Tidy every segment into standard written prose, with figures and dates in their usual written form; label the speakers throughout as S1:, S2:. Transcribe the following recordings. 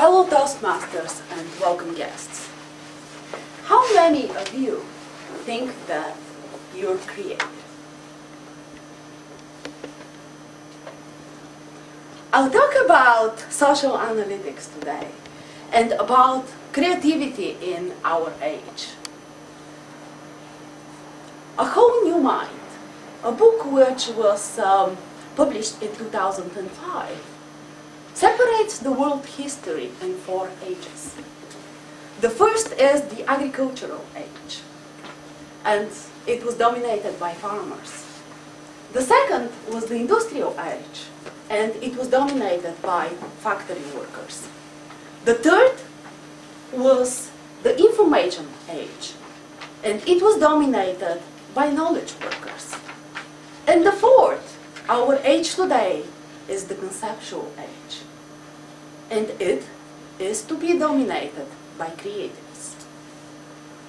S1: Fellow Toastmasters and welcome guests, how many of you think that you're creative? I'll talk about social analytics today and about creativity in our age. A Whole New Mind, a book which was published in 2005, separates the world history in 4 ages. The first is the agricultural age, and it was dominated by farmers. The second was the industrial age, and it was dominated by factory workers. The third was the information age, and it was dominated by knowledge workers. And the fourth, our age today, is the conceptual age, and it is to be dominated by creatives.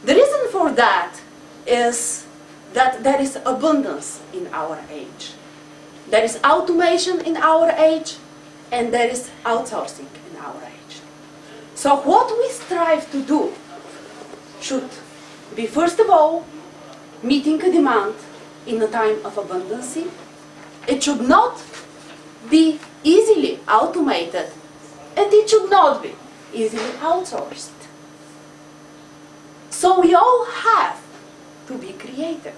S1: The reason for that is that there is abundance in our age. There is automation in our age, and there is outsourcing in our age. So what we strive to do should be, first of all, meeting a demand in a time of abundance. It should not be easily automated, and it should not be easily outsourced. So we all have to be creative.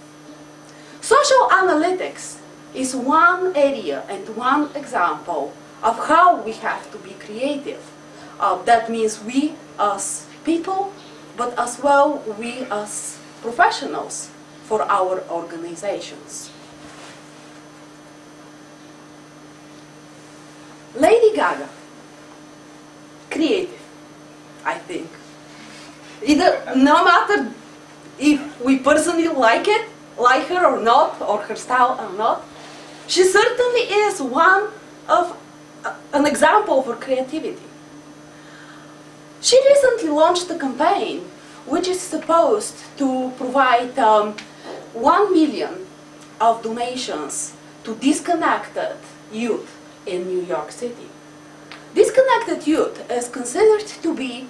S1: Social analytics is one area and one example of how we have to be creative. That means we as people, but as well we as professionals for our organizations. Lady Gaga, creative, I think. No matter if we personally like her or not, or her style or not, she certainly is an example for creativity. She recently launched a campaign which is supposed to provide 1 million of donations to disconnected youth in New York City. Disconnected youth is considered to be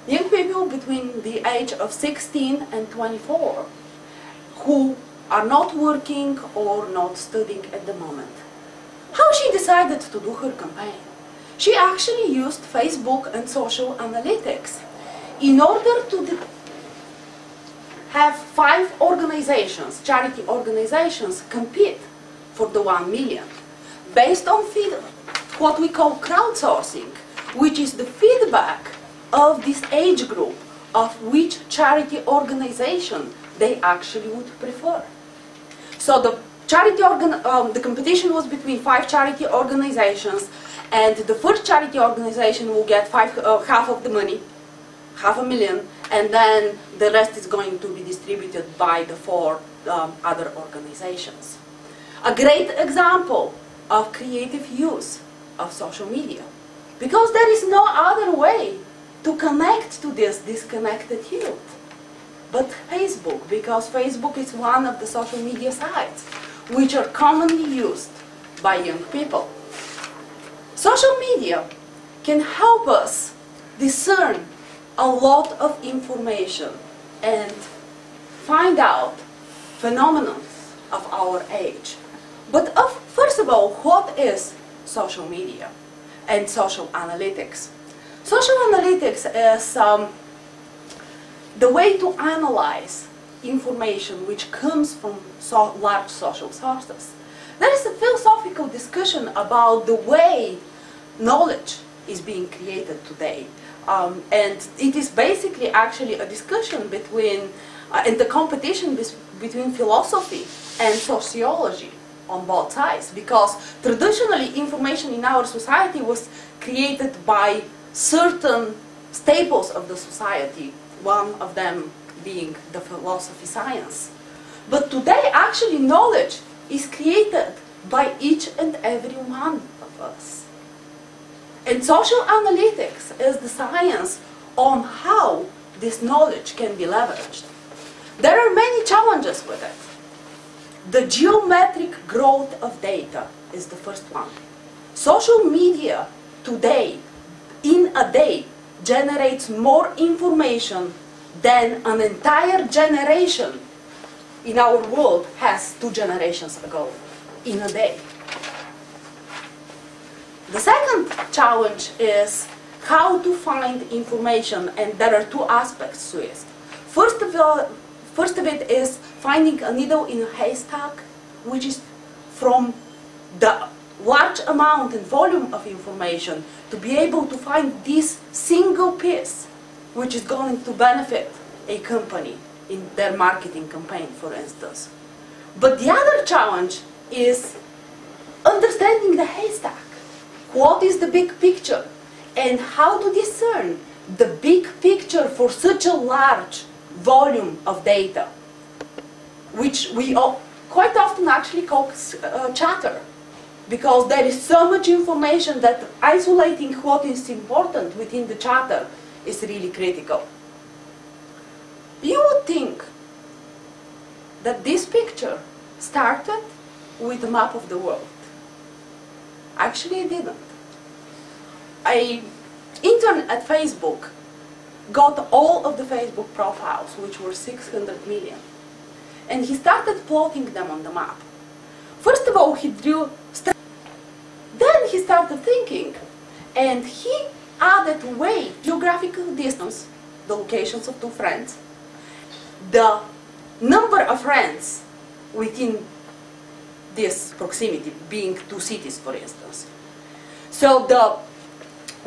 S1: young people between the age of 16 and 24 who are not working or not studying at the moment. How she decided to do her campaign? She actually used Facebook and social analytics in order to have 5 organizations, charity organizations, compete for the 1 million. Based on what we call crowdsourcing, which is the feedback of this age group of which charity organization they actually would prefer. So the the competition was between 5 charity organizations, and the first charity organization will get half of the money, $500,000, and then the rest is going to be distributed by the 4 other organizations. A great example of creative use of social media, because there is no other way to connect to this disconnected youth but Facebook, because Facebook is one of the social media sites which are commonly used by young people. Social media can help us discern a lot of information and find out phenomena of our age. But first of all, what is social media and social analytics? Social analytics is the way to analyze information which comes from large social sources. There is a philosophical discussion about the way knowledge is being created today. And it is basically actually a discussion between, and the competition between philosophy and sociology on both sides, because traditionally information in our society was created by certain staples of the society, one of them being the philosophy science. But today actually knowledge is created by each and every one of us. And social analytics is the science on how this knowledge can be leveraged. There are many challenges with it. The geometric growth of data is the first one. Social media today, in in a day generates more information than an entire generation in our world has 2 generations ago in a day. The second challenge is how to find information, and there are 2 aspects to it. First of it is finding a needle in a haystack, which is from the large amount and volume of information to be able to find this single piece which is going to benefit a company in their marketing campaign, for instance. But the other challenge is understanding the haystack. What is the big picture? And how to discern the big picture for such a large volume of data, which we quite often actually call chatter, because there is so much information that isolating what is important within the chatter is really critical. You would think that this picture started with a map of the world. Actually, it didn't. An intern at Facebook got all of the Facebook profiles, which were 600 million, and he started plotting them on the map. First of all, he drew. Then he started thinking, and he added weight, geographical distance, the locations of 2 friends, the number of friends within this proximity, being 2 cities, for instance. So the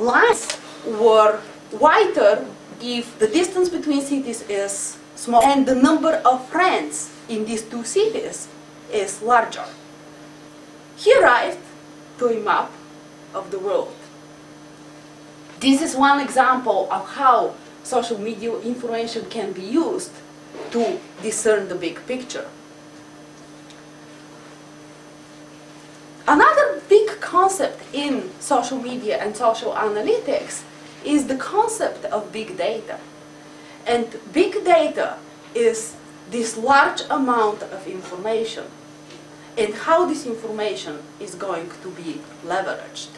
S1: lines were wider if the distance between cities is small and the number of friends in these 2 cities is larger. He arrived to a map of the world. This is one example of how social media information can be used to discern the big picture. Another big concept in social media and social analytics is the concept of big data. And big data is this large amount of information, and how this information is going to be leveraged.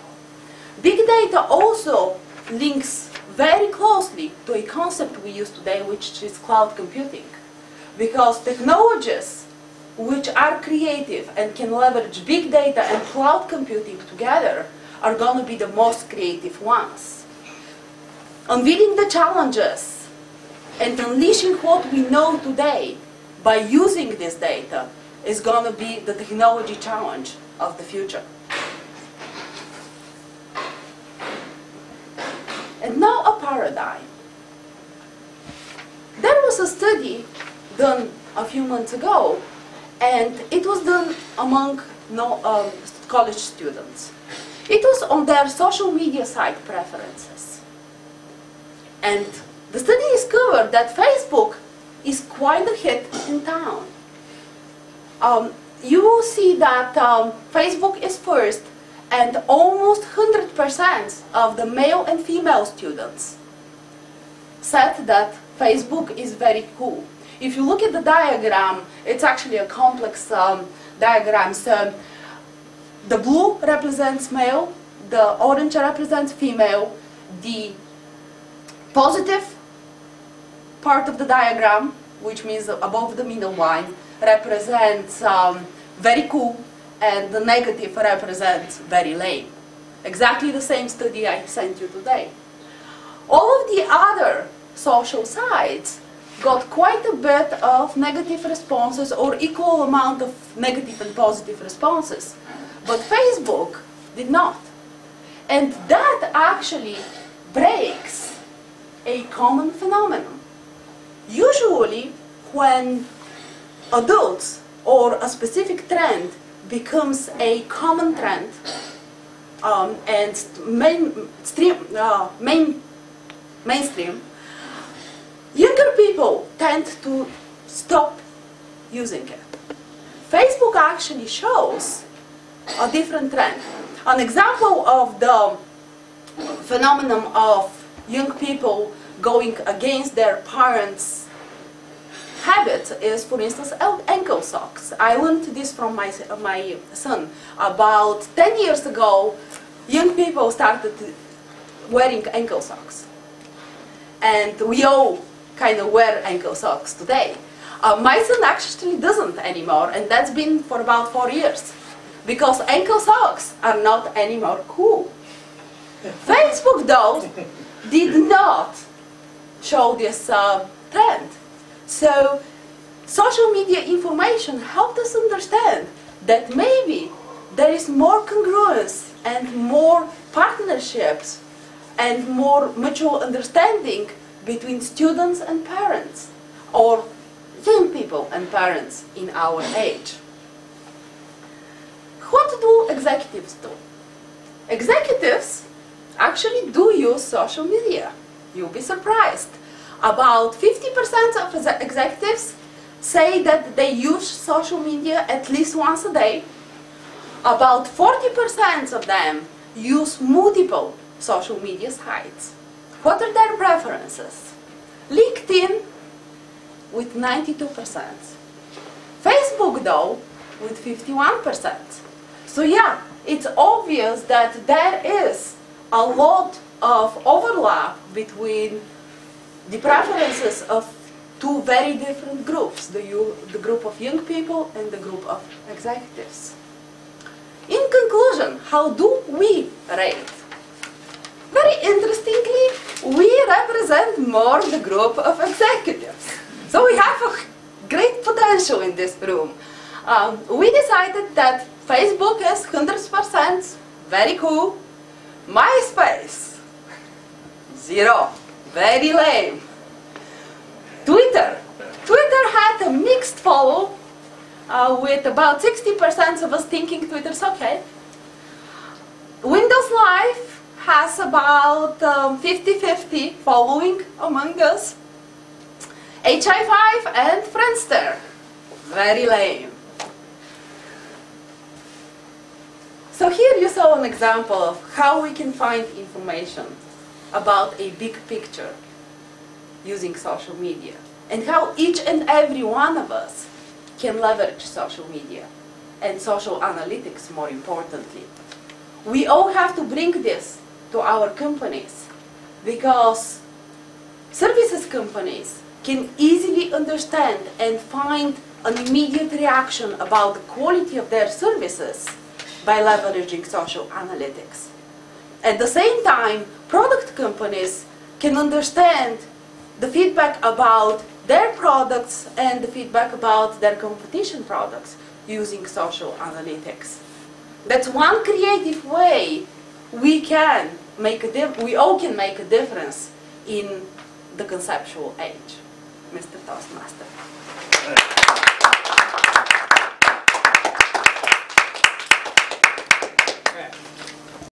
S1: Big data also links very closely to a concept we use today, which is cloud computing. Because technologies which are creative and can leverage big data and cloud computing together are going to be the most creative ones. Unveiling the challenges and unleashing what we know today by using this data is going to be the technology challenge of the future. And now a paradigm. There was a study done a few months ago, and it was done among college students. It was on their social media site preferences. And the study discovered that Facebook is quite a hit in town. You will see that Facebook is first, and almost 100% of the male and female students said that Facebook is very cool. If you look at the diagram, it's actually a complex diagram. So the blue represents male, the orange represents female, the positive part of the diagram, which means above the middle line, represents very cool, and the negative represents very lame. Exactly the same study I sent you today. All of the other social sites got quite a bit of negative responses, or equal amount of negative and positive responses. But Facebook did not. And that actually breaks a common phenomenon. Usually when adults or a specific trend becomes a common trend and mainstream, younger people tend to stop using it. Facebook actually shows a different trend. An example of the phenomenon of young people going against their parents' habit is, for instance, ankle socks. I learned this from my son. About 10 years ago, young people started wearing ankle socks. And we all kind of wear ankle socks today. My son actually doesn't anymore, and that's been for about 4 years. Because ankle socks are not anymore cool. Facebook, though, did not show this trend. So social media information helped us understand that maybe there is more congruence and more partnerships and more mutual understanding between students and parents, or young people and parents in our age. What do executives do? Executives actually do use social media. You'll be surprised. About 50% of executives say that they use social media at least once a day. About 40% of them use multiple social media sites. What are their preferences? LinkedIn with 92%. Facebook, though, with 51%. So yeah, it's obvious that there is a lot of overlap between the preferences of two very different groups, the group of young people and the group of executives. In conclusion, how do we rate? Very interestingly, we represent more the group of executives. So we have a great potential in this room. We decided that Facebook is 100% very cool. MySpace, 0, very lame. Twitter had a mixed follow, with about 60% of us thinking Twitter's okay. Windows Live has about 50-50 following among us. HI5 and Friendster, very lame. So here you saw an example of how we can find information about a big picture using social media, and how each and every one of us can leverage social media and social analytics, more importantly. We all have to bring this to our companies, because services companies can easily understand and find an immediate reaction about the quality of their services by leveraging social analytics. At the same time, product companies can understand the feedback about their products and the feedback about their competition products using social analytics. That's one creative way we all can make a difference in the conceptual age. Mr. Toastmaster.